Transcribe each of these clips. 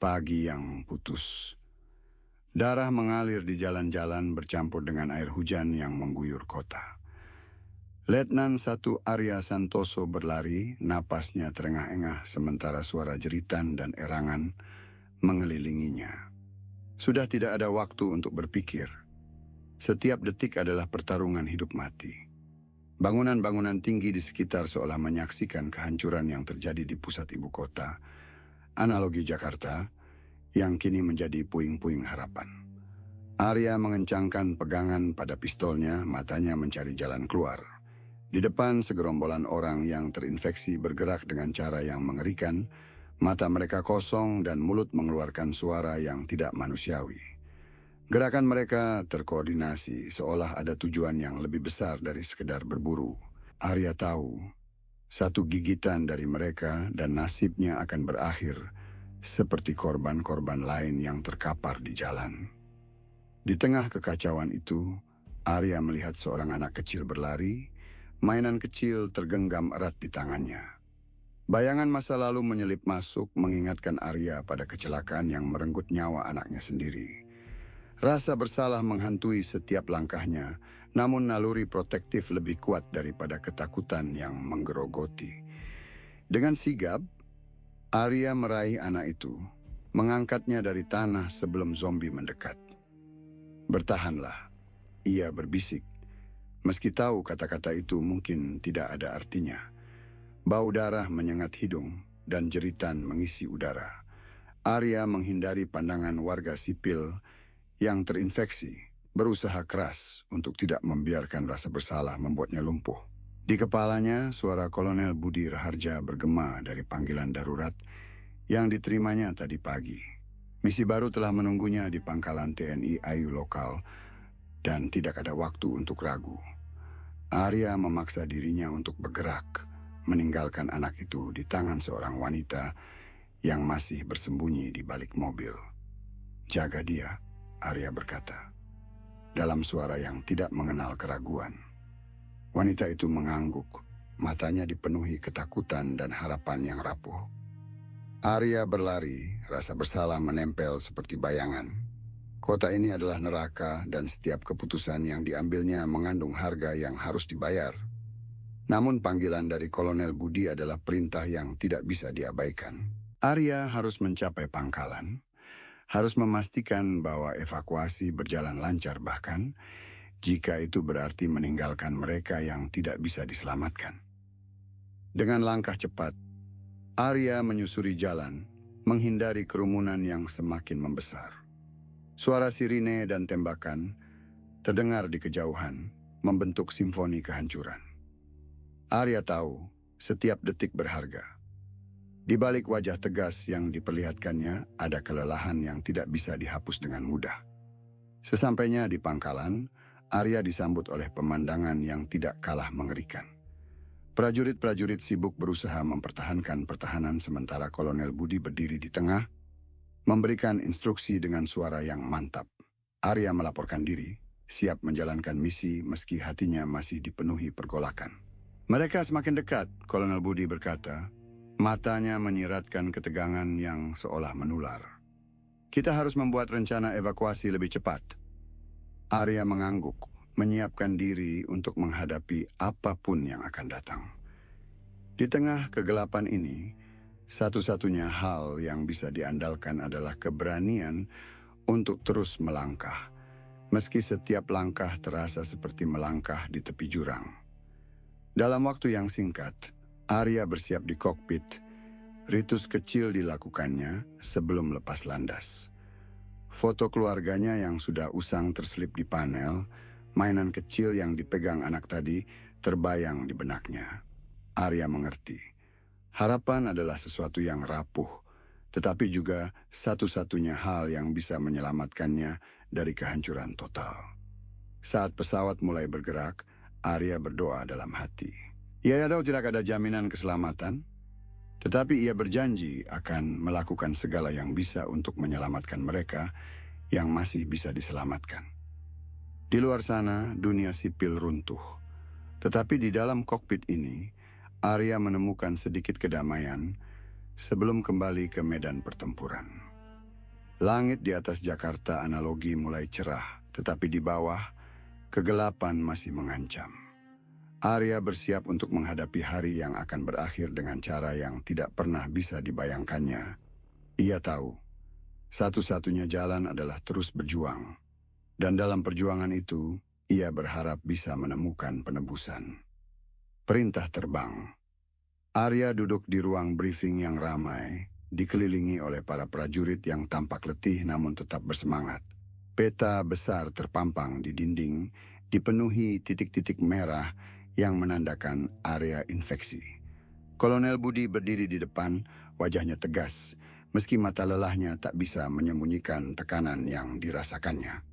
Pagi yang putus. Darah mengalir di jalan-jalan bercampur dengan air hujan yang mengguyur kota. Letnan 1 Arya Santoso berlari, napasnya terengah-engah sementara suara jeritan dan erangan mengelilinginya. Sudah tidak ada waktu untuk berpikir. Setiap detik adalah pertarungan hidup mati. Bangunan-bangunan tinggi di sekitar seolah menyaksikan kehancuran yang terjadi di pusat ibu kota. Analogi Jakarta yang kini menjadi puing-puing harapan. Arya mengencangkan pegangan pada pistolnya, matanya mencari jalan keluar. Di depan segerombolan orang yang terinfeksi bergerak dengan cara yang mengerikan, mata mereka kosong dan mulut mengeluarkan suara yang tidak manusiawi. Gerakan mereka terkoordinasi seolah ada tujuan yang lebih besar dari sekedar berburu. Arya tahu, satu gigitan dari mereka dan nasibnya akan berakhir seperti korban-korban lain yang terkapar di jalan. Di tengah kekacauan itu, Arya melihat seorang anak kecil berlari, mainan kecil tergenggam erat di tangannya. Bayangan masa lalu menyelip masuk mengingatkan Arya pada kecelakaan yang merenggut nyawa anaknya sendiri. Rasa bersalah menghantui setiap langkahnya, namun naluri protektif lebih kuat daripada ketakutan yang menggerogoti. Dengan sigap, Arya meraih anak itu, mengangkatnya dari tanah sebelum zombie mendekat. "Bertahanlah," ia berbisik, meski tahu kata-kata itu mungkin tidak ada artinya. Bau darah menyengat hidung dan jeritan mengisi udara. Arya menghindari pandangan warga sipil yang terinfeksi, berusaha keras untuk tidak membiarkan rasa bersalah membuatnya lumpuh. Di kepalanya, suara Kolonel Budi Raharja bergema dari panggilan darurat yang diterimanya tadi pagi. Misi baru telah menunggunya di pangkalan TNI AU lokal dan tidak ada waktu untuk ragu. Arya memaksa dirinya untuk bergerak, meninggalkan anak itu di tangan seorang wanita yang masih bersembunyi di balik mobil. "Jaga dia," Arya berkata, dalam suara yang tidak mengenal keraguan. Wanita itu mengangguk, matanya dipenuhi ketakutan dan harapan yang rapuh. Arya berlari, rasa bersalah menempel seperti bayangan. Kota ini adalah neraka dan setiap keputusan yang diambilnya mengandung harga yang harus dibayar. Namun panggilan dari Kolonel Budi adalah perintah yang tidak bisa diabaikan. Arya harus mencapai pangkalan, harus memastikan bahwa evakuasi berjalan lancar bahkan jika itu berarti meninggalkan mereka yang tidak bisa diselamatkan. Dengan langkah cepat, Arya menyusuri jalan, menghindari kerumunan yang semakin membesar. Suara sirine dan tembakan terdengar di kejauhan, membentuk simfoni kehancuran. Arya tahu setiap detik berharga. Di balik wajah tegas yang diperlihatkannya, ada kelelahan yang tidak bisa dihapus dengan mudah. Sesampainya di pangkalan, Arya disambut oleh pemandangan yang tidak kalah mengerikan. Prajurit-prajurit sibuk berusaha mempertahankan pertahanan sementara Kolonel Budi berdiri di tengah, memberikan instruksi dengan suara yang mantap. Arya melaporkan diri, siap menjalankan misi meski hatinya masih dipenuhi pergolakan. "Mereka semakin dekat," Kolonel Budi berkata, matanya menyiratkan ketegangan yang seolah menular. "Kita harus membuat rencana evakuasi lebih cepat." Arya mengangguk, menyiapkan diri untuk menghadapi apapun yang akan datang. Di tengah kegelapan ini, satu-satunya hal yang bisa diandalkan adalah keberanian untuk terus melangkah, meski setiap langkah terasa seperti melangkah di tepi jurang. Dalam waktu yang singkat, Arya bersiap di kokpit. Ritus kecil dilakukannya sebelum lepas landas. Foto keluarganya yang sudah usang terselip di panel, mainan kecil yang dipegang anak tadi terbayang di benaknya. Arya mengerti. Harapan adalah sesuatu yang rapuh, tetapi juga satu-satunya hal yang bisa menyelamatkannya dari kehancuran total. Saat pesawat mulai bergerak, Arya berdoa dalam hati. Ia tahu tidak ada jaminan keselamatan, tetapi ia berjanji akan melakukan segala yang bisa untuk menyelamatkan mereka yang masih bisa diselamatkan. Di luar sana, dunia sipil runtuh. Tetapi di dalam kokpit ini, Arya menemukan sedikit kedamaian sebelum kembali ke medan pertempuran. Langit di atas Jakarta analogi mulai cerah, tetapi di bawah, kegelapan masih mengancam. Arya bersiap untuk menghadapi hari yang akan berakhir dengan cara yang tidak pernah bisa dibayangkannya. Ia tahu, satu-satunya jalan adalah terus berjuang. Dan dalam perjuangan itu, ia berharap bisa menemukan penebusan. Perintah terbang. Arya duduk di ruang briefing yang ramai, dikelilingi oleh para prajurit yang tampak letih namun tetap bersemangat. Peta besar terpampang di dinding, dipenuhi titik-titik merah yang menandakan area infeksi. Kolonel Budi berdiri di depan, wajahnya tegas, meski mata lelahnya tak bisa menyembunyikan tekanan yang dirasakannya.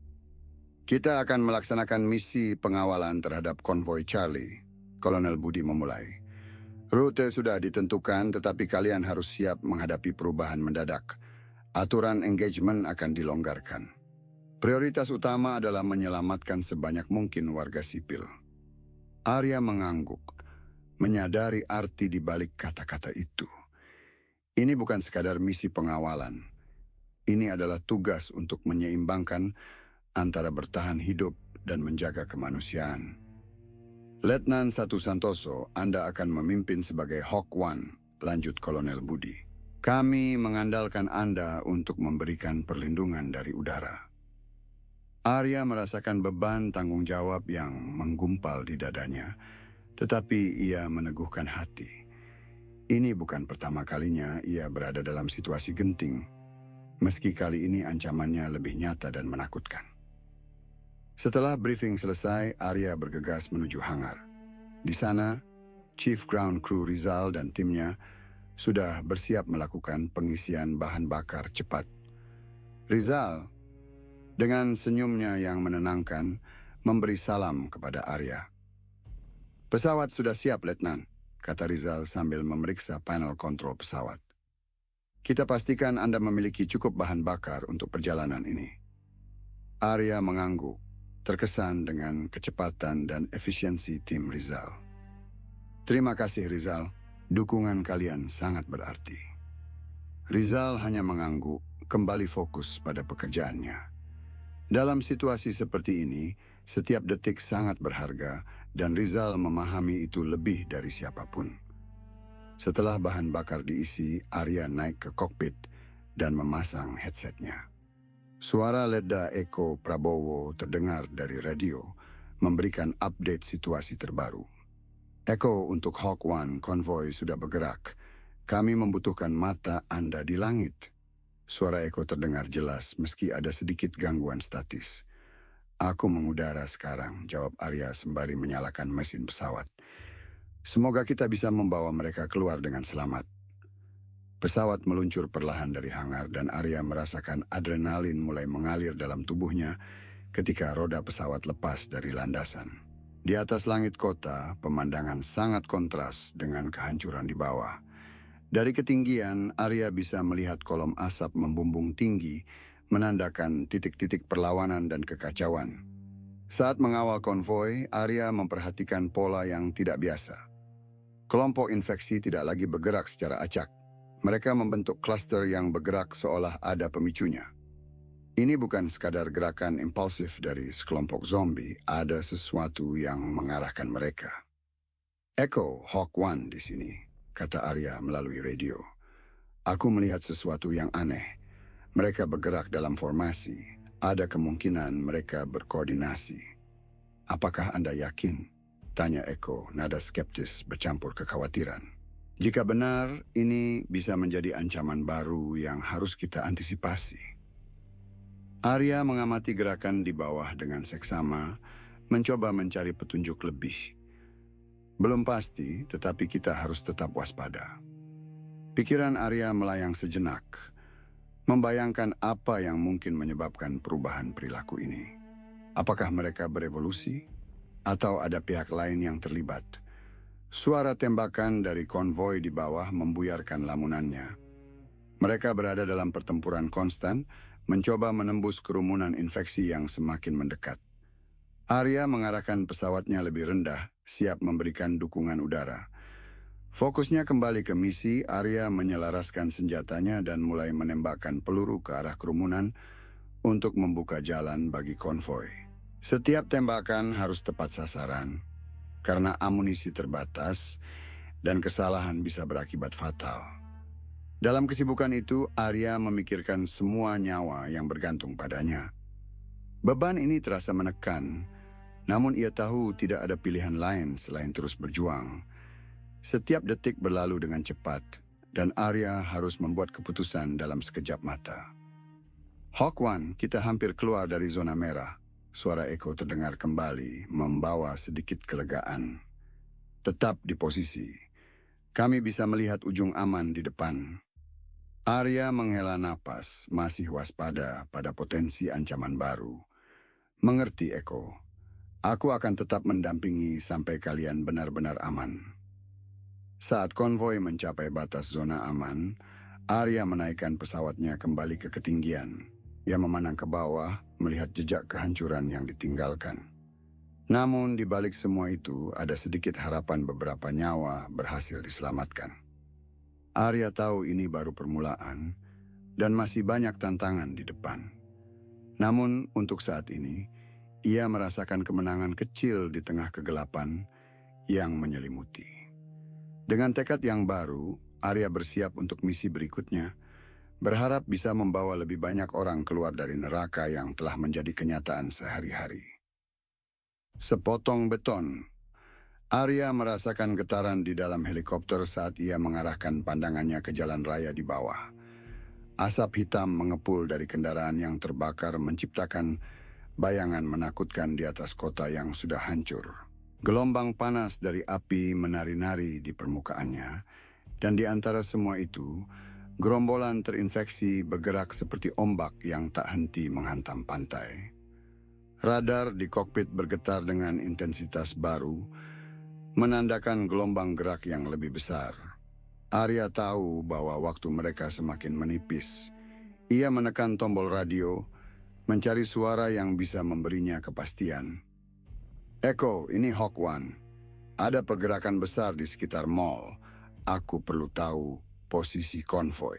Kita akan melaksanakan misi pengawalan terhadap konvoi Charlie, Kolonel Budi memulai. Rute sudah ditentukan, tetapi kalian harus siap menghadapi perubahan mendadak. Aturan engagement akan dilonggarkan. Prioritas utama adalah menyelamatkan sebanyak mungkin warga sipil. Arya mengangguk, menyadari arti di balik kata-kata itu. Ini bukan sekadar misi pengawalan. Ini adalah tugas untuk menyeimbangkan antara bertahan hidup dan menjaga kemanusiaan. Letnan 1 Santoso, Anda akan memimpin sebagai Hawk One, lanjut Kolonel Budi. Kami mengandalkan Anda untuk memberikan perlindungan dari udara. Arya merasakan beban tanggung jawab yang menggumpal di dadanya, tetapi ia meneguhkan hati. Ini bukan pertama kalinya ia berada dalam situasi genting, meski kali ini ancamannya lebih nyata dan menakutkan. Setelah briefing selesai, Arya bergegas menuju hangar. Di sana, Chief Ground Crew Rizal dan timnya sudah bersiap melakukan pengisian bahan bakar cepat. Rizal, dengan senyumnya yang menenangkan, memberi salam kepada Arya. Pesawat sudah siap, Letnan, kata Rizal sambil memeriksa panel kontrol pesawat. Kita pastikan Anda memiliki cukup bahan bakar untuk perjalanan ini. Arya mengangguk, terkesan dengan kecepatan dan efisiensi tim Rizal. Terima kasih Rizal, dukungan kalian sangat berarti. Rizal hanya mengangguk, kembali fokus pada pekerjaannya. Dalam situasi seperti ini, setiap detik sangat berharga dan Rizal memahami itu lebih dari siapapun. Setelah bahan bakar diisi, Arya naik ke kokpit dan memasang headsetnya. Suara Letda Eko Prabowo terdengar dari radio, memberikan update situasi terbaru. Eko, untuk Hawk One, konvoi sudah bergerak. Kami membutuhkan mata Anda di langit. Suara Eko terdengar jelas meski ada sedikit gangguan statis. Aku mengudara sekarang, jawab Arya sembari menyalakan mesin pesawat. Semoga kita bisa membawa mereka keluar dengan selamat. Pesawat meluncur perlahan dari hangar dan Arya merasakan adrenalin mulai mengalir dalam tubuhnya ketika roda pesawat lepas dari landasan. Di atas langit kota, pemandangan sangat kontras dengan kehancuran di bawah. Dari ketinggian, Arya bisa melihat kolom asap membumbung tinggi, menandakan titik-titik perlawanan dan kekacauan. Saat mengawal konvoi, Arya memperhatikan pola yang tidak biasa. Kelompok infeksi tidak lagi bergerak secara acak. Mereka membentuk klaster yang bergerak seolah ada pemicunya. Ini bukan sekadar gerakan impulsif dari sekelompok zombie, ada sesuatu yang mengarahkan mereka. Echo, Hawk One di sini, kata Arya melalui radio. Aku melihat sesuatu yang aneh. Mereka bergerak dalam formasi. Ada kemungkinan mereka berkoordinasi. Apakah Anda yakin? Tanya Echo, nada skeptis bercampur kekhawatiran. Jika benar, ini bisa menjadi ancaman baru yang harus kita antisipasi. Arya mengamati gerakan di bawah dengan seksama, mencoba mencari petunjuk lebih. Belum pasti, tetapi kita harus tetap waspada. Pikiran Arya melayang sejenak, membayangkan apa yang mungkin menyebabkan perubahan perilaku ini. Apakah mereka berevolusi? Atau ada pihak lain yang terlibat? Suara tembakan dari konvoi di bawah membuyarkan lamunannya. Mereka berada dalam pertempuran konstan, mencoba menembus kerumunan infeksi yang semakin mendekat. Arya mengarahkan pesawatnya lebih rendah, siap memberikan dukungan udara. Fokusnya kembali ke misi, Arya menyelaraskan senjatanya dan mulai menembakkan peluru ke arah kerumunan untuk membuka jalan bagi konvoi. Setiap tembakan harus tepat sasaran, karena amunisi terbatas dan kesalahan bisa berakibat fatal. Dalam kesibukan itu, Arya memikirkan semua nyawa yang bergantung padanya. Beban ini terasa menekan, namun ia tahu tidak ada pilihan lain selain terus berjuang. Setiap detik berlalu dengan cepat, dan Arya harus membuat keputusan dalam sekejap mata. Hawk One, kita hampir keluar dari zona merah. Suara Eko terdengar kembali, membawa sedikit kelegaan. Tetap di posisi. Kami bisa melihat ujung aman di depan. Arya menghela napas, masih waspada pada potensi ancaman baru. Mengerti, Eko. Aku akan tetap mendampingi sampai kalian benar-benar aman. Saat konvoi mencapai batas zona aman, Arya menaikkan pesawatnya kembali ke ketinggian. Ia memandang ke bawah, melihat jejak kehancuran yang ditinggalkan. Namun di balik semua itu, ada sedikit harapan beberapa nyawa berhasil diselamatkan. Arya tahu ini baru permulaan, dan masih banyak tantangan di depan. Namun untuk saat ini, ia merasakan kemenangan kecil di tengah kegelapan yang menyelimuti. Dengan tekad yang baru, Arya bersiap untuk misi berikutnya, berharap bisa membawa lebih banyak orang keluar dari neraka yang telah menjadi kenyataan sehari-hari. Sepotong beton. Arya merasakan getaran di dalam helikopter saat ia mengarahkan pandangannya ke jalan raya di bawah. Asap hitam mengepul dari kendaraan yang terbakar menciptakan bayangan menakutkan di atas kota yang sudah hancur. Gelombang panas dari api menari-nari di permukaannya, dan di antara semua itu, gerombolan terinfeksi bergerak seperti ombak yang tak henti menghantam pantai. Radar di kokpit bergetar dengan intensitas baru, menandakan gelombang gerak yang lebih besar. Arya tahu bahwa waktu mereka semakin menipis. Ia menekan tombol radio, mencari suara yang bisa memberinya kepastian. Eko, ini Hawk One. Ada pergerakan besar di sekitar mall. Aku perlu tahu posisi konvoi.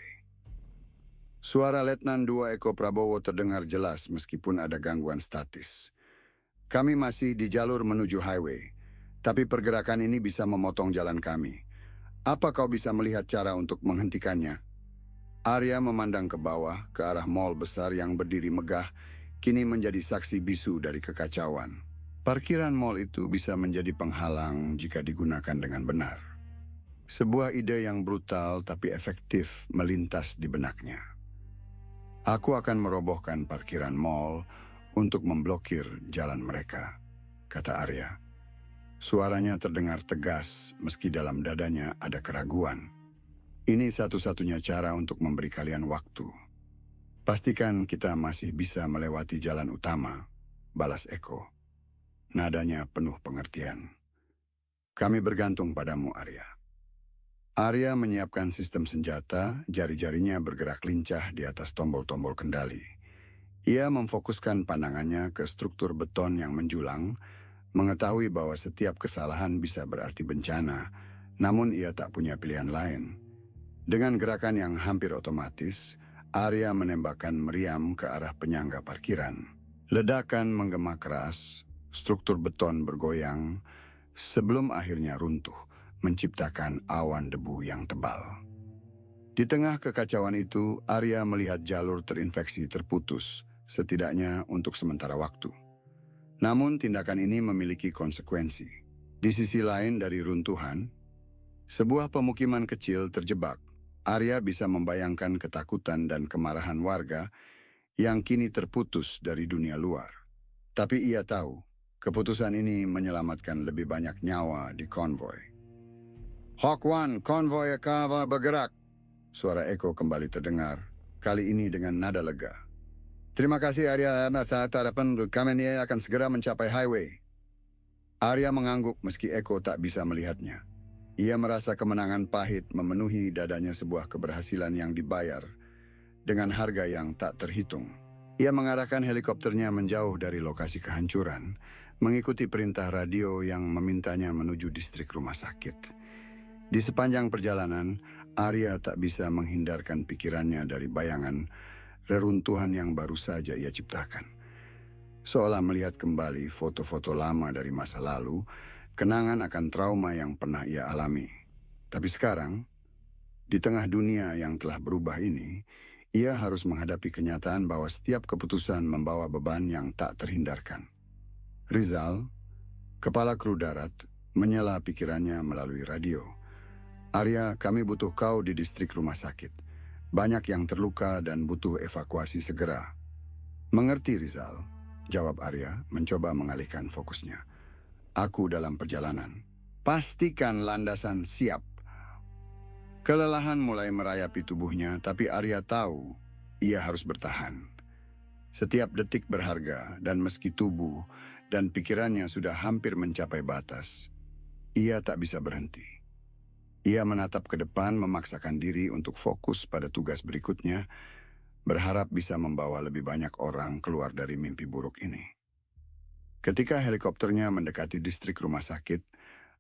Suara Letnan 2 Eko Prabowo terdengar jelas meskipun ada gangguan statis. Kami masih di jalur menuju highway, tapi pergerakan ini bisa memotong jalan kami. Apa kau bisa melihat cara untuk menghentikannya? Arya memandang ke bawah, ke arah mall besar yang berdiri megah, kini menjadi saksi bisu dari kekacauan. Parkiran mall itu bisa menjadi penghalang jika digunakan dengan benar. Sebuah ide yang brutal tapi efektif melintas di benaknya. Aku akan merobohkan parkiran mall untuk memblokir jalan mereka, kata Arya. Suaranya terdengar tegas meski dalam dadanya ada keraguan. Ini satu-satunya cara untuk memberi kalian waktu. Pastikan kita masih bisa melewati jalan utama, balas Eko. Nadanya penuh pengertian. Kami bergantung padamu, Arya. Arya menyiapkan sistem senjata, jari-jarinya bergerak lincah di atas tombol-tombol kendali. Ia memfokuskan pandangannya ke struktur beton yang menjulang, mengetahui bahwa setiap kesalahan bisa berarti bencana, namun ia tak punya pilihan lain. Dengan gerakan yang hampir otomatis, Arya menembakkan meriam ke arah penyangga parkiran. Ledakan menggema keras, struktur beton bergoyang sebelum akhirnya runtuh, menciptakan awan debu yang tebal. Di tengah kekacauan itu, Arya melihat jalur terinfeksi terputus, setidaknya untuk sementara waktu. Namun tindakan ini memiliki konsekuensi. Di sisi lain dari runtuhan, sebuah pemukiman kecil terjebak. Arya bisa membayangkan ketakutan dan kemarahan warga yang kini terputus dari dunia luar. Tapi ia tahu, keputusan ini menyelamatkan lebih banyak nyawa di konvoi. Hawk One, konvoi Kawa bergerak. Suara Eko kembali terdengar, kali ini dengan nada lega. Terima kasih Arya, saat harapan kami akan segera mencapai highway. Arya mengangguk meski Eko tak bisa melihatnya. Ia merasa kemenangan pahit memenuhi dadanya, sebuah keberhasilan yang dibayar dengan harga yang tak terhitung. Ia mengarahkan helikopternya menjauh dari lokasi kehancuran, mengikuti perintah radio yang memintanya menuju distrik rumah sakit. Di sepanjang perjalanan, Arya tak bisa menghindarkan pikirannya dari bayangan reruntuhan yang baru saja ia ciptakan. Seolah melihat kembali foto-foto lama dari masa lalu, kenangan akan trauma yang pernah ia alami. Tapi sekarang, di tengah dunia yang telah berubah ini, ia harus menghadapi kenyataan bahwa setiap keputusan membawa beban yang tak terhindarkan. Rizal, kepala kru darat, menyela pikirannya melalui radio. Arya, kami butuh kau di distrik rumah sakit. Banyak yang terluka dan butuh evakuasi segera. Mengerti, Rizal, jawab Arya, mencoba mengalihkan fokusnya. Aku dalam perjalanan. Pastikan landasan siap. Kelelahan mulai merayapi tubuhnya, tapi Arya tahu ia harus bertahan. Setiap detik berharga, dan meski tubuh dan pikirannya sudah hampir mencapai batas, ia tak bisa berhenti. Ia menatap ke depan, memaksakan diri untuk fokus pada tugas berikutnya, berharap bisa membawa lebih banyak orang keluar dari mimpi buruk ini. Ketika helikopternya mendekati distrik rumah sakit,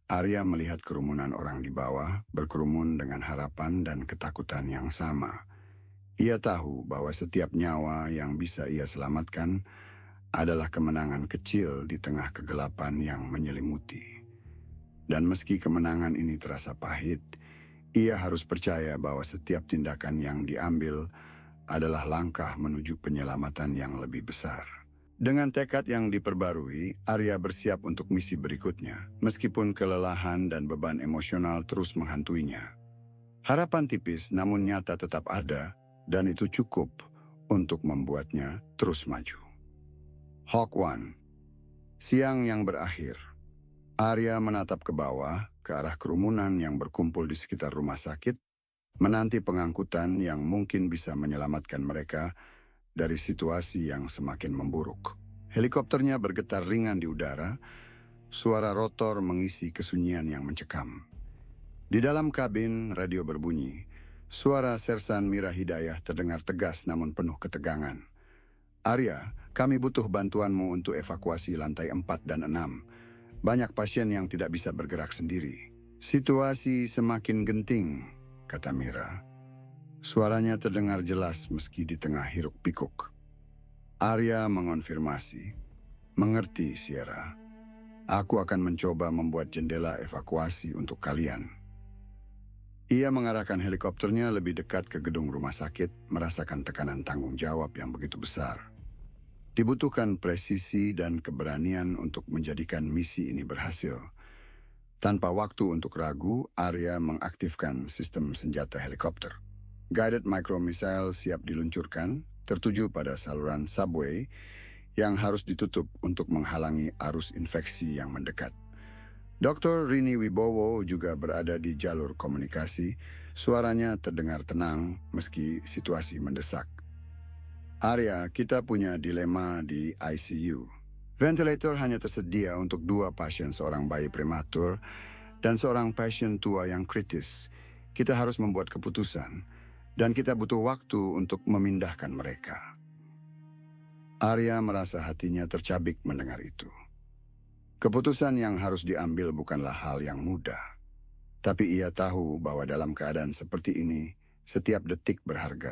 Arya melihat kerumunan orang di bawah berkerumun dengan harapan dan ketakutan yang sama. Ia tahu bahwa setiap nyawa yang bisa ia selamatkan adalah kemenangan kecil di tengah kegelapan yang menyelimuti. Dan meski kemenangan ini terasa pahit, ia harus percaya bahwa setiap tindakan yang diambil adalah langkah menuju penyelamatan yang lebih besar. Dengan tekad yang diperbarui, Arya bersiap untuk misi berikutnya, meskipun kelelahan dan beban emosional terus menghantuinya. Harapan tipis namun nyata tetap ada, dan itu cukup untuk membuatnya terus maju. Hawk One. Siang yang berakhir. Arya menatap ke bawah, ke arah kerumunan yang berkumpul di sekitar rumah sakit, menanti pengangkutan yang mungkin bisa menyelamatkan mereka dari situasi yang semakin memburuk. Helikopternya bergetar ringan di udara, suara rotor mengisi kesunyian yang mencekam. Di dalam kabin, radio berbunyi. Suara Sersan Mira Hidayah terdengar tegas namun penuh ketegangan. Arya, kami butuh bantuanmu untuk evakuasi lantai 4 dan 6. Banyak pasien yang tidak bisa bergerak sendiri. Situasi semakin genting, kata Mira. Suaranya terdengar jelas meski di tengah hiruk-pikuk. Arya mengonfirmasi. Mengerti, Sierra. Aku akan mencoba membuat jendela evakuasi untuk kalian. Ia mengarahkan helikopternya lebih dekat ke gedung rumah sakit, merasakan tekanan tanggung jawab yang begitu besar. Dibutuhkan presisi dan keberanian untuk menjadikan misi ini berhasil. Tanpa waktu untuk ragu, Arya mengaktifkan sistem senjata helikopter. Guided micro missile siap diluncurkan, tertuju pada saluran subway yang harus ditutup untuk menghalangi arus infeksi yang mendekat. Dr. Rini Wibowo juga berada di jalur komunikasi. Suaranya terdengar tenang meski situasi mendesak. Arya, kita punya dilema di ICU. Ventilator hanya tersedia untuk 2 pasien, seorang bayi prematur dan seorang pasien tua yang kritis. Kita harus membuat keputusan, dan kita butuh waktu untuk memindahkan mereka. Arya merasa hatinya tercabik mendengar itu. Keputusan yang harus diambil bukanlah hal yang mudah. Tapi ia tahu bahwa dalam keadaan seperti ini, setiap detik berharga.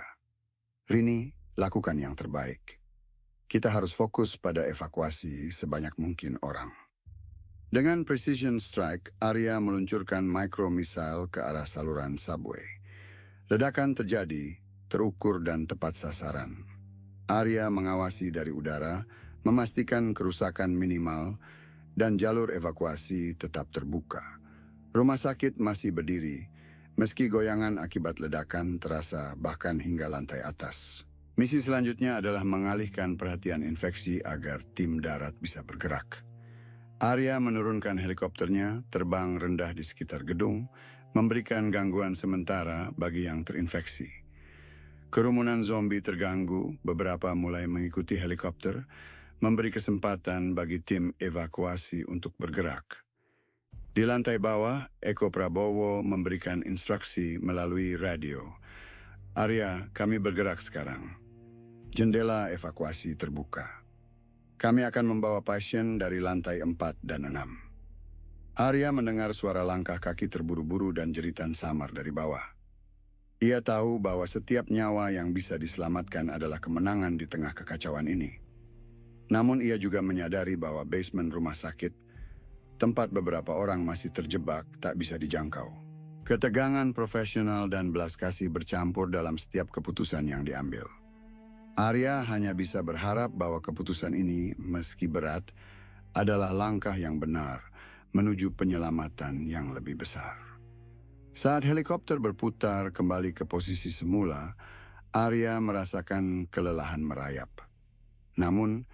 Rini, lakukan yang terbaik. Kita harus fokus pada evakuasi sebanyak mungkin orang. Dengan precision strike, Arya meluncurkan micro missile ke arah saluran subway. Ledakan terjadi, terukur dan tepat sasaran. Arya mengawasi dari udara, memastikan kerusakan minimal, dan jalur evakuasi tetap terbuka. Rumah sakit masih berdiri, meski goyangan akibat ledakan terasa bahkan hingga lantai atas. Misi selanjutnya adalah mengalihkan perhatian infeksi agar tim darat bisa bergerak. Arya menurunkan helikopternya, terbang rendah di sekitar gedung, memberikan gangguan sementara bagi yang terinfeksi. Kerumunan zombie terganggu, beberapa mulai mengikuti helikopter, memberi kesempatan bagi tim evakuasi untuk bergerak. Di lantai bawah, Eko Prabowo memberikan instruksi melalui radio. Arya, kami bergerak sekarang. Jendela evakuasi terbuka. Kami akan membawa pasien dari lantai 4 dan 6. Arya mendengar suara langkah kaki terburu-buru dan jeritan samar dari bawah. Ia tahu bahwa setiap nyawa yang bisa diselamatkan adalah kemenangan di tengah kekacauan ini. Namun ia juga menyadari bahwa basement rumah sakit, tempat beberapa orang masih terjebak, tak bisa dijangkau. Ketegangan profesional dan belas kasih bercampur dalam setiap keputusan yang diambil. Arya hanya bisa berharap bahwa keputusan ini, meski berat, adalah langkah yang benar menuju penyelamatan yang lebih besar. Saat helikopter berputar kembali ke posisi semula, Arya merasakan kelelahan merayap. Namun,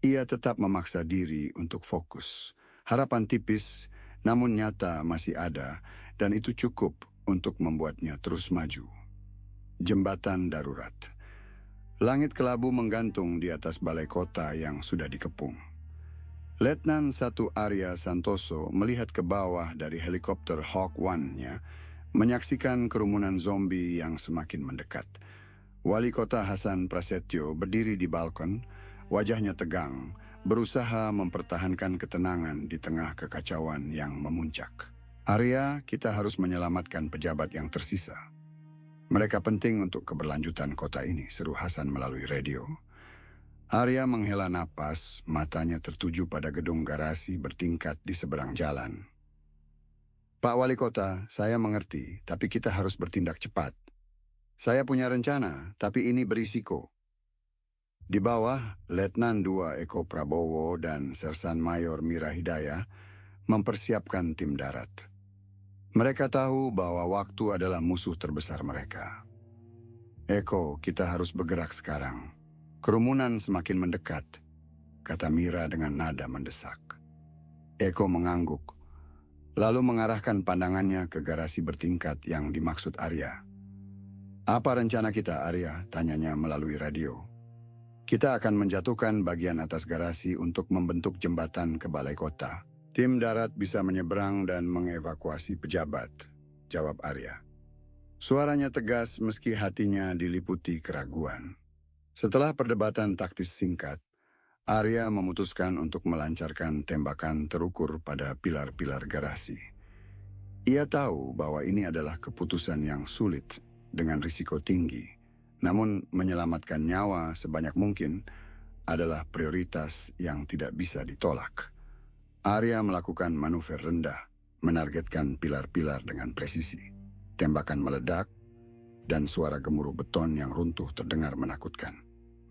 ia tetap memaksa diri untuk fokus. Harapan tipis, namun nyata masih ada, dan itu cukup untuk membuatnya terus maju. Jembatan darurat. Langit kelabu menggantung di atas balai kota yang sudah dikepung. Letnan 1 Arya Santoso melihat ke bawah dari helikopter Hawk One-nya, menyaksikan kerumunan zombie yang semakin mendekat. Wali kota Hasan Prasetyo berdiri di balkon, wajahnya tegang, berusaha mempertahankan ketenangan di tengah kekacauan yang memuncak. Arya, kita harus menyelamatkan pejabat yang tersisa. Mereka penting untuk keberlanjutan kota ini, seru Hasan melalui radio. Arya menghela napas, matanya tertuju pada gedung garasi bertingkat di seberang jalan. Pak Wali Kota, saya mengerti, tapi kita harus bertindak cepat. Saya punya rencana, tapi ini berisiko. Di bawah, Letnan 2 Eko Prabowo dan Sersan Mayor Mira Hidayah mempersiapkan tim darat. Mereka tahu bahwa waktu adalah musuh terbesar mereka. Eko, kita harus bergerak sekarang. Kerumunan semakin mendekat, kata Mira dengan nada mendesak. Eko mengangguk, lalu mengarahkan pandangannya ke garasi bertingkat yang dimaksud Arya. Apa rencana kita, Arya? Tanyanya melalui radio. Kita akan menjatuhkan bagian atas garasi untuk membentuk jembatan ke balai kota. Tim darat bisa menyeberang dan mengevakuasi pejabat, jawab Arya. Suaranya tegas meski hatinya diliputi keraguan. Setelah perdebatan taktis singkat, Arya memutuskan untuk melancarkan tembakan terukur pada pilar-pilar garasi. Ia tahu bahwa ini adalah keputusan yang sulit dengan risiko tinggi, namun menyelamatkan nyawa sebanyak mungkin adalah prioritas yang tidak bisa ditolak. Arya melakukan manuver rendah, menargetkan pilar-pilar dengan presisi. Tembakan meledak, dan suara gemuruh beton yang runtuh terdengar menakutkan.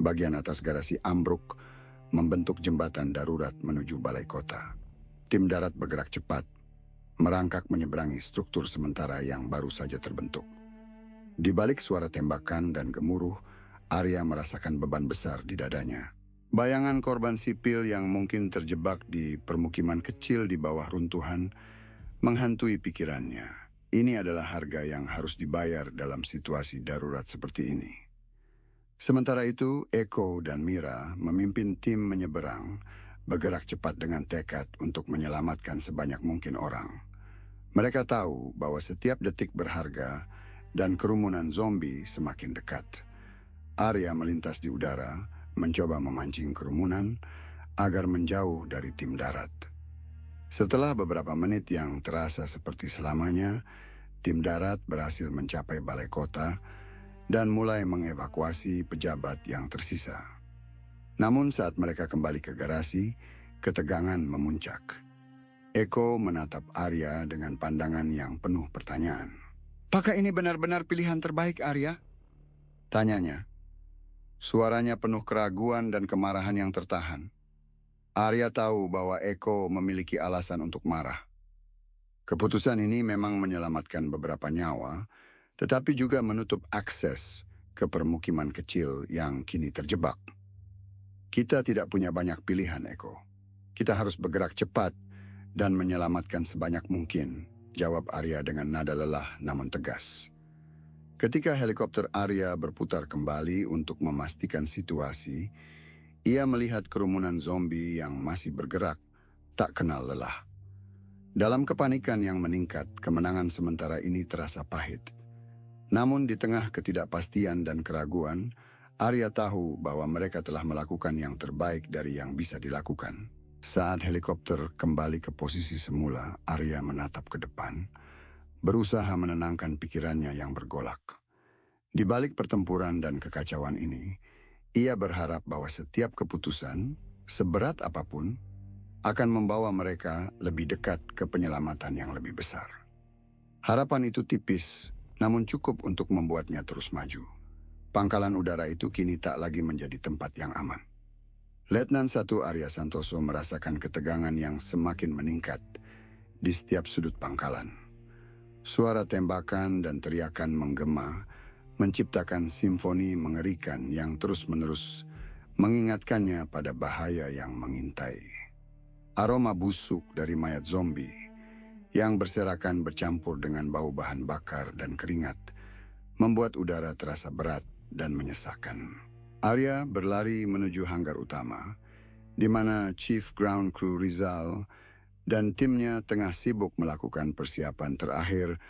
Bagian atas garasi ambruk, membentuk jembatan darurat menuju balai kota. Tim darat bergerak cepat, merangkak menyeberangi struktur sementara yang baru saja terbentuk. Di balik suara tembakan dan gemuruh, Arya merasakan beban besar di dadanya. Bayangan korban sipil yang mungkin terjebak di permukiman kecil di bawah runtuhan menghantui pikirannya. Ini adalah harga yang harus dibayar dalam situasi darurat seperti ini. Sementara itu, Eko dan Mira memimpin tim menyeberang, bergerak cepat dengan tekad untuk menyelamatkan sebanyak mungkin orang. Mereka tahu bahwa setiap detik berharga dan kerumunan zombie semakin dekat. Arya melintas di udara, mencoba memancing kerumunan agar menjauh dari tim darat. Setelah beberapa menit yang terasa seperti selamanya, tim darat berhasil mencapai balai kota dan mulai mengevakuasi pejabat yang tersisa. Namun saat mereka kembali ke garasi, ketegangan memuncak. Eko menatap Arya dengan pandangan yang penuh pertanyaan. "Apakah ini benar-benar pilihan terbaik, Arya?" tanyanya. Suaranya penuh keraguan dan kemarahan yang tertahan. Arya tahu bahwa Eko memiliki alasan untuk marah. Keputusan ini memang menyelamatkan beberapa nyawa, tetapi juga menutup akses ke permukiman kecil yang kini terjebak. Kita tidak punya banyak pilihan, Eko. Kita harus bergerak cepat dan menyelamatkan sebanyak mungkin, jawab Arya dengan nada lelah namun tegas. Ketika helikopter Arya berputar kembali untuk memastikan situasi, ia melihat kerumunan zombie yang masih bergerak, tak kenal lelah. Dalam kepanikan yang meningkat, kemenangan sementara ini terasa pahit. Namun di tengah ketidakpastian dan keraguan, Arya tahu bahwa mereka telah melakukan yang terbaik dari yang bisa dilakukan. Saat helikopter kembali ke posisi semula, Arya menatap ke depan, berusaha menenangkan pikirannya yang bergolak. Di balik pertempuran dan kekacauan ini, ia berharap bahwa setiap keputusan, seberat apapun, akan membawa mereka lebih dekat ke penyelamatan yang lebih besar. Harapan itu tipis, namun cukup untuk membuatnya terus maju. Pangkalan udara itu kini tak lagi menjadi tempat yang aman. Letnan 1 Arya Santoso merasakan ketegangan yang semakin meningkat di setiap sudut pangkalan. Suara tembakan dan teriakan menggema, menciptakan simfoni mengerikan yang terus-menerus mengingatkannya pada bahaya yang mengintai. Aroma busuk dari mayat zombie yang berserakan bercampur dengan bau bahan bakar dan keringat membuat udara terasa berat dan menyesakan. Arya berlari menuju hanggar utama, di mana Chief Ground Crew Rizal dan timnya tengah sibuk melakukan persiapan terakhir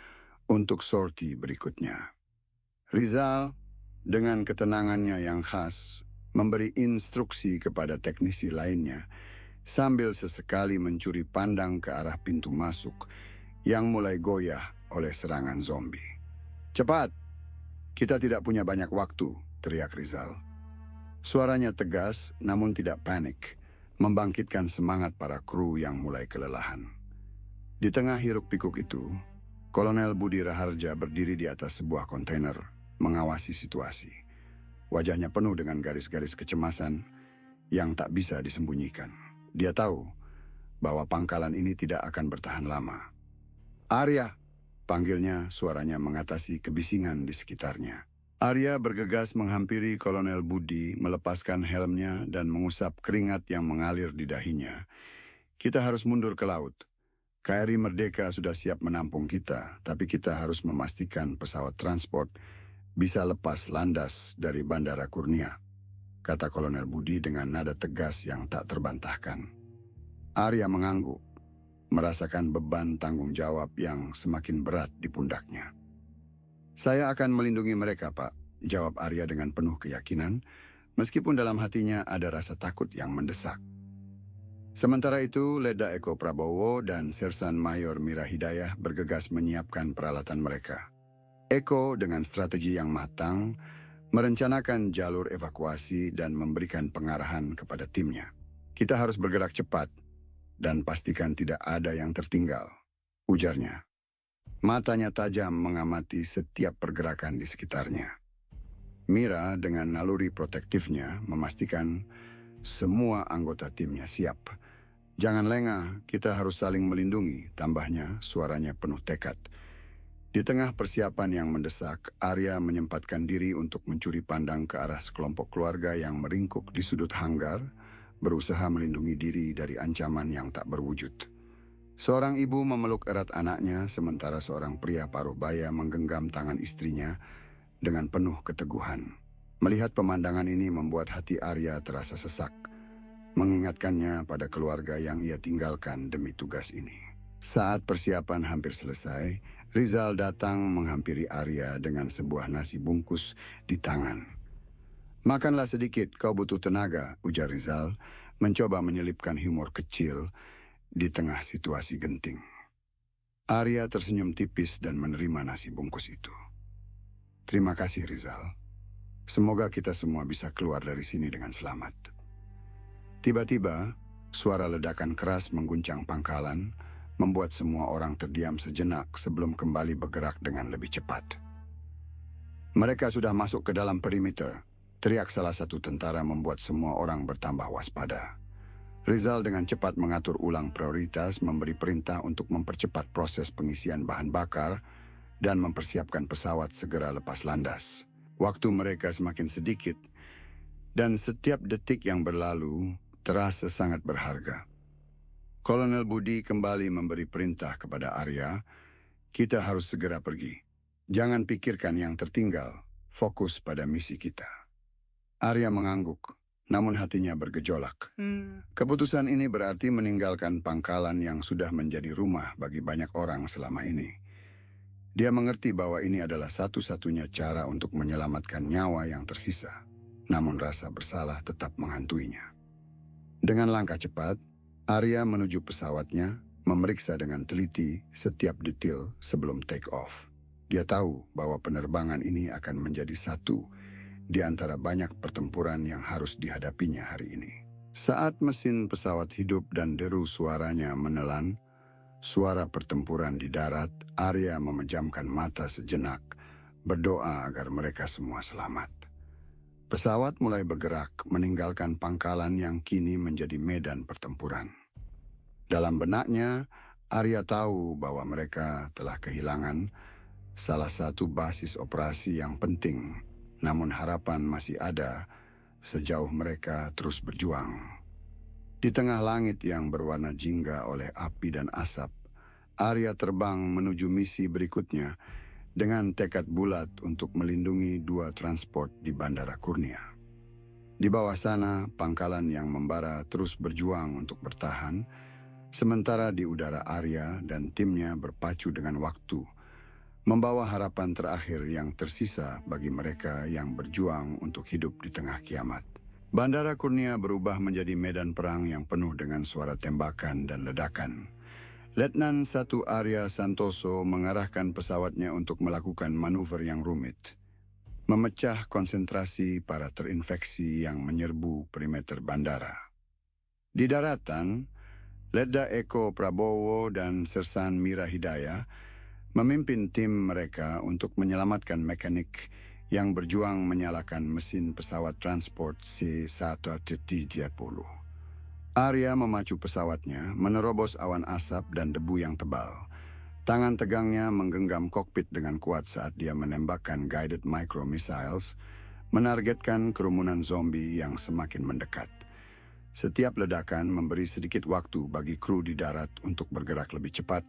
untuk sorti berikutnya. Rizal, dengan ketenangannya yang khas, memberi instruksi kepada teknisi lainnya, sambil sesekali mencuri pandang ke arah pintu masuk yang mulai goyah oleh serangan zombie. "Cepat! Kita tidak punya banyak waktu," teriak Rizal. Suaranya tegas namun tidak panik, membangkitkan semangat para kru yang mulai kelelahan. Di tengah hiruk-pikuk itu, Kolonel Budi Raharja berdiri di atas sebuah kontainer, mengawasi situasi. Wajahnya penuh dengan garis-garis kecemasan yang tak bisa disembunyikan. Dia tahu bahwa pangkalan ini tidak akan bertahan lama. "Arya!" panggilnya, suaranya mengatasi kebisingan di sekitarnya. Arya bergegas menghampiri Kolonel Budi, melepaskan helmnya dan mengusap keringat yang mengalir di dahinya. "Kita harus mundur ke laut. KRI Merdeka sudah siap menampung kita, tapi kita harus memastikan pesawat transport bisa lepas landas dari Bandara Kurnia," kata Kolonel Budi dengan nada tegas yang tak terbantahkan. Arya mengangguk, merasakan beban tanggung jawab yang semakin berat di pundaknya. "Saya akan melindungi mereka, Pak," jawab Arya dengan penuh keyakinan, meskipun dalam hatinya ada rasa takut yang mendesak. Sementara itu, Letda Eko Prabowo dan Sersan Mayor Mira Hidayah bergegas menyiapkan peralatan mereka. Eko dengan strategi yang matang, merencanakan jalur evakuasi dan memberikan pengarahan kepada timnya. "Kita harus bergerak cepat dan pastikan tidak ada yang tertinggal," ujarnya. Matanya tajam mengamati setiap pergerakan di sekitarnya. Mira dengan naluri protektifnya memastikan semua anggota timnya siap. "Jangan lengah, kita harus saling melindungi," tambahnya, suaranya penuh tekad. Di tengah persiapan yang mendesak, Arya menyempatkan diri untuk mencuri pandang ke arah sekelompok keluarga yang meringkuk di sudut hanggar, berusaha melindungi diri dari ancaman yang tak berwujud. Seorang ibu memeluk erat anaknya, sementara seorang pria paruh baya menggenggam tangan istrinya dengan penuh keteguhan. Melihat pemandangan ini membuat hati Arya terasa sesak, mengingatkannya pada keluarga yang ia tinggalkan demi tugas ini. Saat persiapan hampir selesai, Rizal datang menghampiri Arya dengan sebuah nasi bungkus di tangan. "Makanlah sedikit, kau butuh tenaga," ujar Rizal, mencoba menyelipkan humor kecil di tengah situasi genting. Arya tersenyum tipis dan menerima nasi bungkus itu. "Terima kasih, Rizal. Semoga kita semua bisa keluar dari sini dengan selamat." Tiba-tiba, suara ledakan keras mengguncang pangkalan, membuat semua orang terdiam sejenak sebelum kembali bergerak dengan lebih cepat. "Mereka sudah masuk ke dalam perimeter," teriak salah satu tentara membuat semua orang bertambah waspada. Rizal dengan cepat mengatur ulang prioritas, memberi perintah untuk mempercepat proses pengisian bahan bakar dan mempersiapkan pesawat segera lepas landas. Waktu mereka semakin sedikit, dan setiap detik yang berlalu terasa sangat berharga. Kolonel Budi kembali memberi perintah kepada Arya, "Kita harus segera pergi. Jangan pikirkan yang tertinggal, fokus pada misi kita." Arya mengangguk, namun hatinya bergejolak. Keputusan ini berarti meninggalkan pangkalan yang sudah menjadi rumah bagi banyak orang selama ini. Dia mengerti bahwa ini adalah satu-satunya cara untuk menyelamatkan nyawa yang tersisa, namun rasa bersalah tetap menghantuinya. Dengan langkah cepat, Arya menuju pesawatnya, memeriksa dengan teliti setiap detail sebelum take off. Dia tahu bahwa penerbangan ini akan menjadi satu di antara banyak pertempuran yang harus dihadapinya hari ini. Saat mesin pesawat hidup dan deru suaranya menelan, suara pertempuran di darat, Arya memejamkan mata sejenak, berdoa agar mereka semua selamat. Pesawat mulai bergerak, meninggalkan pangkalan yang kini menjadi medan pertempuran. Dalam benaknya, Arya tahu bahwa mereka telah kehilangan salah satu basis operasi yang penting, namun harapan masih ada sejauh mereka terus berjuang. Di tengah langit yang berwarna jingga oleh api dan asap, Arya terbang menuju misi berikutnya dengan tekad bulat untuk melindungi 2 transport di Bandara Kurnia. Di bawah sana, pangkalan yang membara terus berjuang untuk bertahan, sementara di udara Arya dan timnya berpacu dengan waktu, membawa harapan terakhir yang tersisa bagi mereka yang berjuang untuk hidup di tengah kiamat. Bandara Kurnia berubah menjadi medan perang yang penuh dengan suara tembakan dan ledakan. Letnan 1 Arya Santoso mengarahkan pesawatnya untuk melakukan manuver yang rumit, memecah konsentrasi para terinfeksi yang menyerbu perimeter bandara. Di daratan, Letda Eko Prabowo dan Sersan Mira Hidayah memimpin tim mereka untuk menyelamatkan mekanik yang berjuang menyalakan mesin pesawat transport C-130. Arya memacu pesawatnya, menerobos awan asap dan debu yang tebal. Tangan tegangnya menggenggam kokpit dengan kuat saat dia menembakkan guided micro missiles, menargetkan kerumunan zombie yang semakin mendekat. Setiap ledakan memberi sedikit waktu bagi kru di darat untuk bergerak lebih cepat,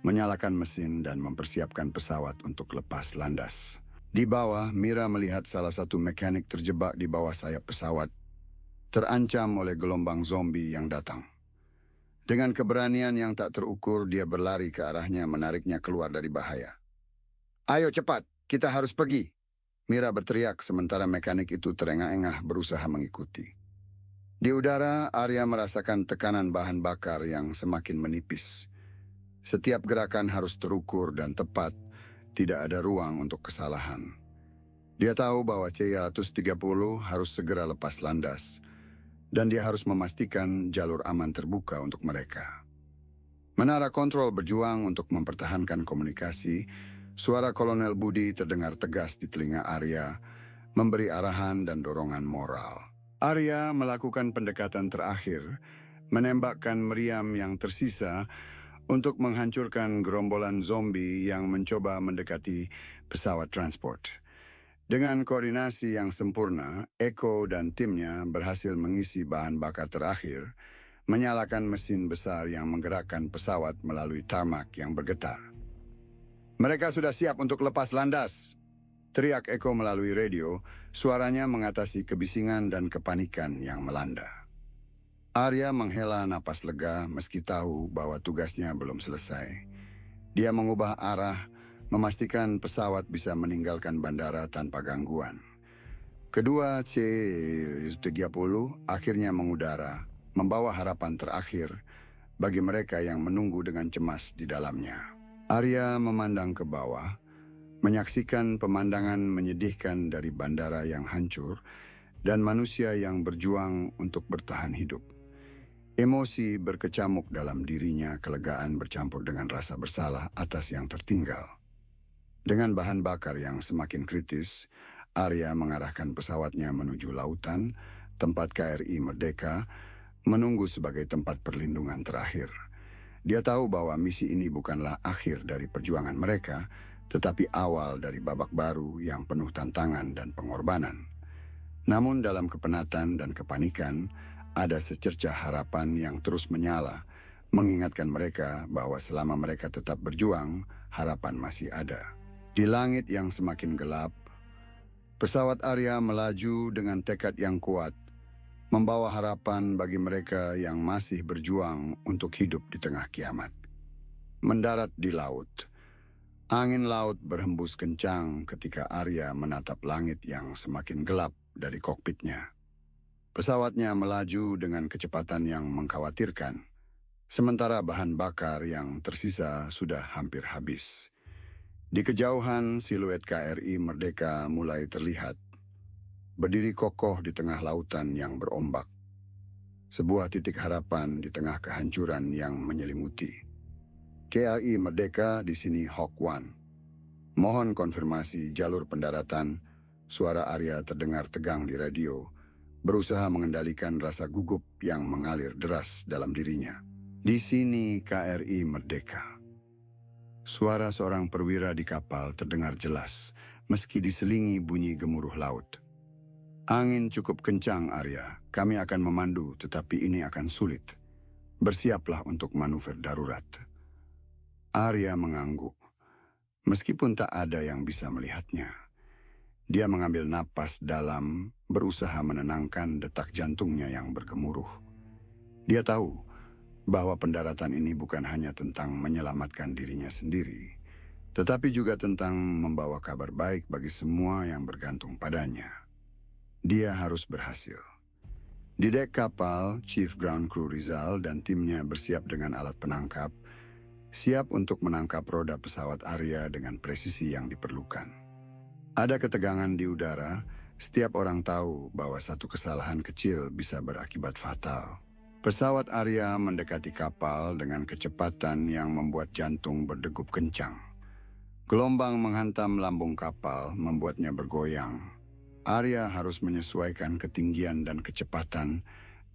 menyalakan mesin dan mempersiapkan pesawat untuk lepas landas. Di bawah, Mira melihat salah satu mekanik terjebak di bawah sayap pesawat, terancam oleh gelombang zombie yang datang. Dengan keberanian yang tak terukur, dia berlari ke arahnya, menariknya keluar dari bahaya. "Ayo cepat, kita harus pergi!" Mira berteriak sementara mekanik itu terengah-engah berusaha mengikuti. Di udara, Arya merasakan tekanan bahan bakar yang semakin menipis. Setiap gerakan harus terukur dan tepat, tidak ada ruang untuk kesalahan. Dia tahu bahwa C-130 harus segera lepas landas, dan dia harus memastikan jalur aman terbuka untuk mereka. Menara kontrol berjuang untuk mempertahankan komunikasi. Suara Kolonel Budi terdengar tegas di telinga Arya, memberi arahan dan dorongan moral. Arya melakukan pendekatan terakhir, menembakkan meriam yang tersisa untuk menghancurkan gerombolan zombie yang mencoba mendekati pesawat transport. Dengan koordinasi yang sempurna, Eko dan timnya berhasil mengisi bahan bakar terakhir, menyalakan mesin besar yang menggerakkan pesawat melalui tarmac yang bergetar. "Mereka sudah siap untuk lepas landas," teriak Eko melalui radio, suaranya mengatasi kebisingan dan kepanikan yang melanda. Arya menghela napas lega meski tahu bahwa tugasnya belum selesai. Dia mengubah arah, memastikan pesawat bisa meninggalkan bandara tanpa gangguan. Kedua C-130 akhirnya mengudara, membawa harapan terakhir bagi mereka yang menunggu dengan cemas di dalamnya. Arya memandang ke bawah, menyaksikan pemandangan menyedihkan dari bandara yang hancur dan manusia yang berjuang untuk bertahan hidup. Emosi berkecamuk dalam dirinya, kelegaan bercampur dengan rasa bersalah atas yang tertinggal. Dengan bahan bakar yang semakin kritis, Arya mengarahkan pesawatnya menuju lautan, tempat KRI Merdeka menunggu sebagai tempat perlindungan terakhir. Dia tahu bahwa misi ini bukanlah akhir dari perjuangan mereka, tetapi awal dari babak baru yang penuh tantangan dan pengorbanan. Namun dalam kepenatan dan kepanikan, ada secercah harapan yang terus menyala, mengingatkan mereka bahwa selama mereka tetap berjuang, harapan masih ada. Di langit yang semakin gelap, pesawat Arya melaju dengan tekad yang kuat, membawa harapan bagi mereka yang masih berjuang untuk hidup di tengah kiamat. Mendarat di laut. Angin laut berhembus kencang ketika Arya menatap langit yang semakin gelap dari kokpitnya. Pesawatnya melaju dengan kecepatan yang mengkhawatirkan, sementara bahan bakar yang tersisa sudah hampir habis. Di kejauhan, siluet KRI Merdeka mulai terlihat, berdiri kokoh di tengah lautan yang berombak. Sebuah titik harapan di tengah kehancuran yang menyelimuti. KRI Merdeka di sini Hawk One. Mohon konfirmasi jalur pendaratan. Suara Arya terdengar tegang di radio, berusaha mengendalikan rasa gugup yang mengalir deras dalam dirinya. Di sini KRI Merdeka. Suara seorang perwira di kapal terdengar jelas, meski diselingi bunyi gemuruh laut. Angin cukup kencang, Arya. Kami akan memandu, tetapi ini akan sulit. Bersiaplah untuk manuver darurat. Arya mengangguk, meskipun tak ada yang bisa melihatnya. Dia mengambil napas dalam, berusaha menenangkan detak jantungnya yang bergemuruh. Dia tahu bahwa pendaratan ini bukan hanya tentang menyelamatkan dirinya sendiri, tetapi juga tentang membawa kabar baik bagi semua yang bergantung padanya. Dia harus berhasil. Di dek kapal, Chief Ground Crew Rizal dan timnya bersiap dengan alat penangkap, siap untuk menangkap roda pesawat Arya dengan presisi yang diperlukan. Ada ketegangan di udara, setiap orang tahu bahwa satu kesalahan kecil bisa berakibat fatal. Pesawat Arya mendekati kapal dengan kecepatan yang membuat jantung berdegup kencang. Gelombang menghantam lambung kapal, membuatnya bergoyang. Arya harus menyesuaikan ketinggian dan kecepatan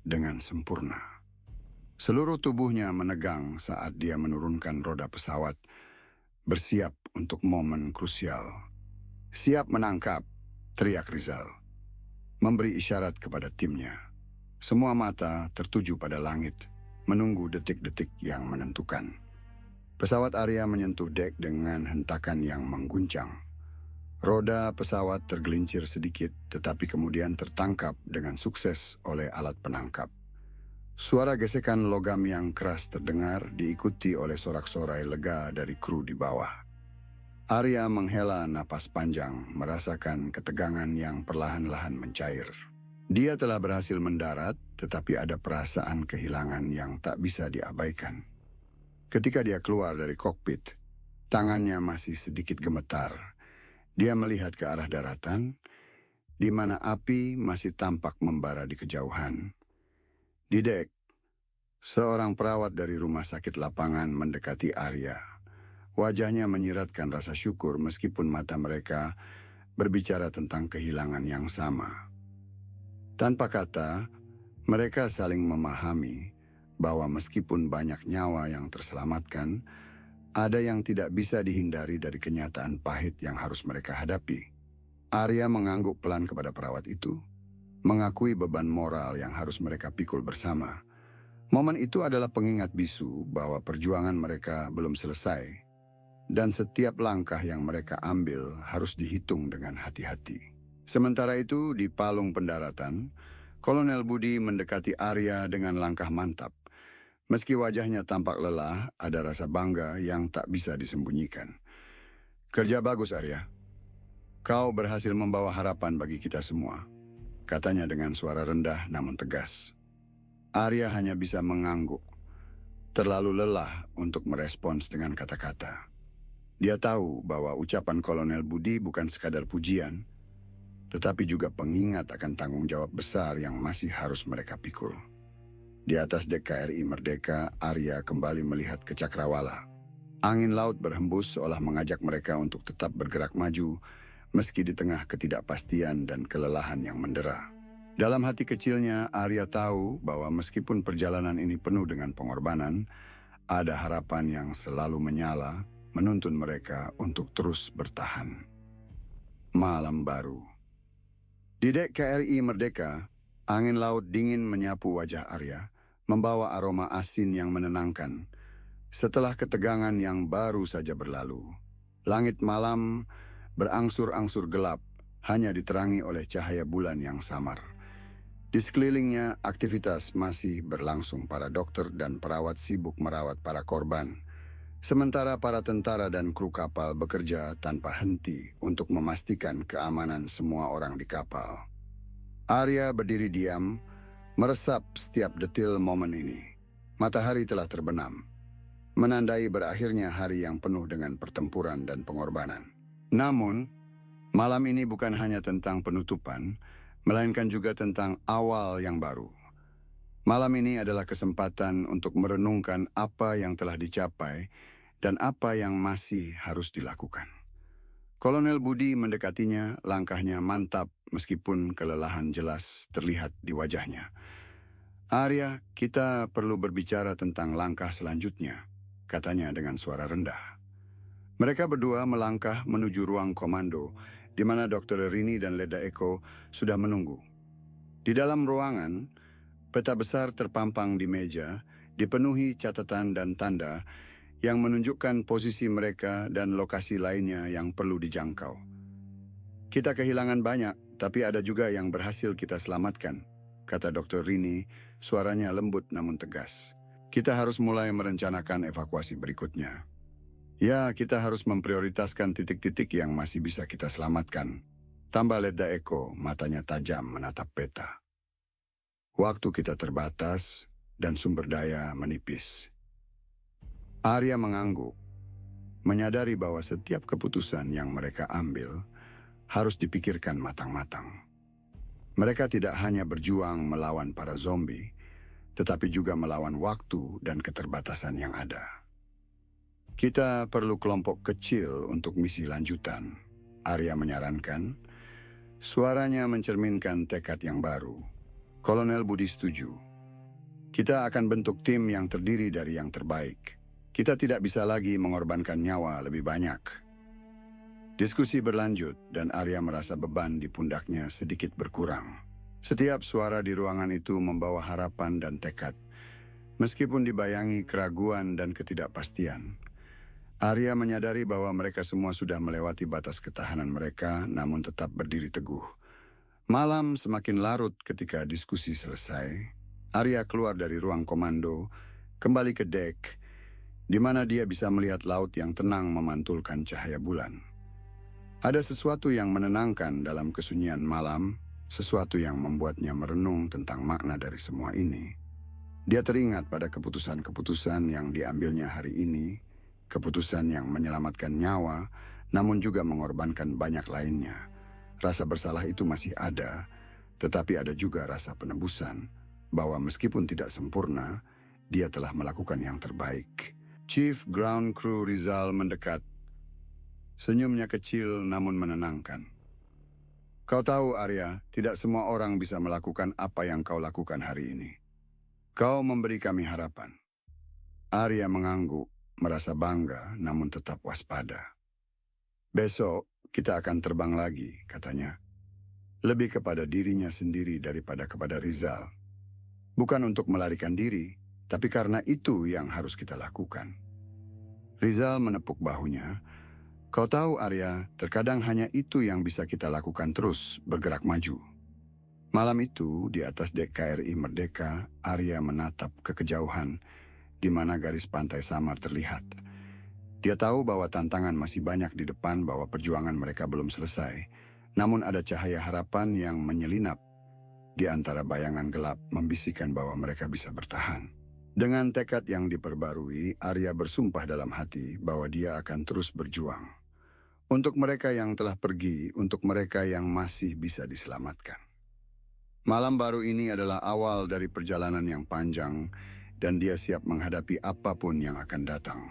dengan sempurna. Seluruh tubuhnya menegang saat dia menurunkan roda pesawat, bersiap untuk momen krusial. "Siap menangkap," teriak Rizal, memberi isyarat kepada timnya. Semua mata tertuju pada langit, menunggu detik-detik yang menentukan. Pesawat Arya menyentuh dek dengan hentakan yang mengguncang. Roda pesawat tergelincir sedikit, tetapi kemudian tertangkap dengan sukses oleh alat penangkap. Suara gesekan logam yang keras terdengar, diikuti oleh sorak-sorai lega dari kru di bawah. Arya menghela napas panjang, merasakan ketegangan yang perlahan-lahan mencair. Dia telah berhasil mendarat, tetapi ada perasaan kehilangan yang tak bisa diabaikan. Ketika dia keluar dari kokpit, tangannya masih sedikit gemetar. Dia melihat ke arah daratan, di mana api masih tampak membara di kejauhan. Di dek, seorang perawat dari rumah sakit lapangan mendekati Arya. Wajahnya menyiratkan rasa syukur meskipun mata mereka berbicara tentang kehilangan yang sama. Tanpa kata, mereka saling memahami bahwa meskipun banyak nyawa yang terselamatkan, ada yang tidak bisa dihindari dari kenyataan pahit yang harus mereka hadapi. Arya mengangguk pelan kepada perawat itu, mengakui beban moral yang harus mereka pikul bersama. Momen itu adalah pengingat bisu bahwa perjuangan mereka belum selesai, dan setiap langkah yang mereka ambil harus dihitung dengan hati-hati. Sementara itu, di palung pendaratan, Kolonel Budi mendekati Arya dengan langkah mantap. Meski wajahnya tampak lelah, ada rasa bangga yang tak bisa disembunyikan. "Kerja bagus, Arya. Kau berhasil membawa harapan bagi kita semua," katanya dengan suara rendah namun tegas. Arya hanya bisa mengangguk, terlalu lelah untuk merespons dengan kata-kata. Dia tahu bahwa ucapan Kolonel Budi bukan sekadar pujian, tetapi juga pengingat akan tanggung jawab besar yang masih harus mereka pikul. Di atas dek KRI Merdeka, Arya kembali melihat ke cakrawala. Angin laut berhembus seolah mengajak mereka untuk tetap bergerak maju, meski di tengah ketidakpastian dan kelelahan yang mendera. Dalam hati kecilnya, Arya tahu bahwa meskipun perjalanan ini penuh dengan pengorbanan, ada harapan yang selalu menyala, menuntun mereka untuk terus bertahan. Malam baru. Di dek KRI Merdeka, angin laut dingin menyapu wajah Arya, membawa aroma asin yang menenangkan. Setelah ketegangan yang baru saja berlalu, langit malam berangsur-angsur gelap, hanya diterangi oleh cahaya bulan yang samar. Di sekelilingnya, aktivitas masih berlangsung. Para dokter dan perawat sibuk merawat para korban, sementara para tentara dan kru kapal bekerja tanpa henti untuk memastikan keamanan semua orang di kapal. Arya berdiri diam, meresap setiap detil momen ini. Matahari telah terbenam, menandai berakhirnya hari yang penuh dengan pertempuran dan pengorbanan. Namun, malam ini bukan hanya tentang penutupan, melainkan juga tentang awal yang baru. Malam ini adalah kesempatan untuk merenungkan apa yang telah dicapai dan apa yang masih harus dilakukan. Kolonel Budi mendekatinya, langkahnya mantap meskipun kelelahan jelas terlihat di wajahnya. "Arya, kita perlu berbicara tentang langkah selanjutnya," katanya dengan suara rendah. Mereka berdua melangkah menuju ruang komando, di mana Dr. Rini dan Leda Eko sudah menunggu. Di dalam ruangan, peta besar terpampang di meja, dipenuhi catatan dan tanda yang menunjukkan posisi mereka dan lokasi lainnya yang perlu dijangkau. "Kita kehilangan banyak, tapi ada juga yang berhasil kita selamatkan," kata Dr. Rini, suaranya lembut namun tegas. "Kita harus mulai merencanakan evakuasi berikutnya. Ya, kita harus memprioritaskan titik-titik yang masih bisa kita selamatkan," tambah Leda Eko, matanya tajam menatap peta. "Waktu kita terbatas dan sumber daya menipis." Arya mengangguk, menyadari bahwa setiap keputusan yang mereka ambil harus dipikirkan matang-matang. Mereka tidak hanya berjuang melawan para zombie, tetapi juga melawan waktu dan keterbatasan yang ada. "Kita perlu kelompok kecil untuk misi lanjutan," Arya menyarankan. Suaranya mencerminkan tekad yang baru. Kolonel Budi setuju. "Kita akan bentuk tim yang terdiri dari yang terbaik. Kita tidak bisa lagi mengorbankan nyawa lebih banyak." Diskusi berlanjut dan Arya merasa beban di pundaknya sedikit berkurang. Setiap suara di ruangan itu membawa harapan dan tekad, meskipun dibayangi keraguan dan ketidakpastian. Arya menyadari bahwa mereka semua sudah melewati batas ketahanan mereka, namun tetap berdiri teguh. Malam semakin larut ketika diskusi selesai. Arya keluar dari ruang komando, kembali ke dek, di mana dia bisa melihat laut yang tenang memantulkan cahaya bulan. Ada sesuatu yang menenangkan dalam kesunyian malam, sesuatu yang membuatnya merenung tentang makna dari semua ini. Dia teringat pada keputusan-keputusan yang diambilnya hari ini, keputusan yang menyelamatkan nyawa, namun juga mengorbankan banyak lainnya. Rasa bersalah itu masih ada, tetapi ada juga rasa penebusan, bahwa meskipun tidak sempurna, dia telah melakukan yang terbaik. Chief Ground Crew Rizal mendekat. Senyumnya kecil namun menenangkan. "Kau tahu, Arya, tidak semua orang bisa melakukan apa yang kau lakukan hari ini. Kau memberi kami harapan." Arya mengangguk, merasa bangga namun tetap waspada. "Besok kita akan terbang lagi," katanya. Lebih kepada dirinya sendiri daripada kepada Rizal. Bukan untuk melarikan diri, tapi karena itu yang harus kita lakukan. Rizal menepuk bahunya. "Kau tahu, Arya, terkadang hanya itu yang bisa kita lakukan terus, bergerak maju." Malam itu, di atas dek KRI Merdeka, Arya menatap ke kejauhan, di mana garis pantai samar terlihat. Dia tahu bahwa tantangan masih banyak di depan, bahwa perjuangan mereka belum selesai. Namun ada cahaya harapan yang menyelinap di antara bayangan gelap, membisikkan bahwa mereka bisa bertahan. Dengan tekad yang diperbarui, Arya bersumpah dalam hati bahwa dia akan terus berjuang. Untuk mereka yang telah pergi, untuk mereka yang masih bisa diselamatkan. Malam baru ini adalah awal dari perjalanan yang panjang, dan dia siap menghadapi apapun yang akan datang.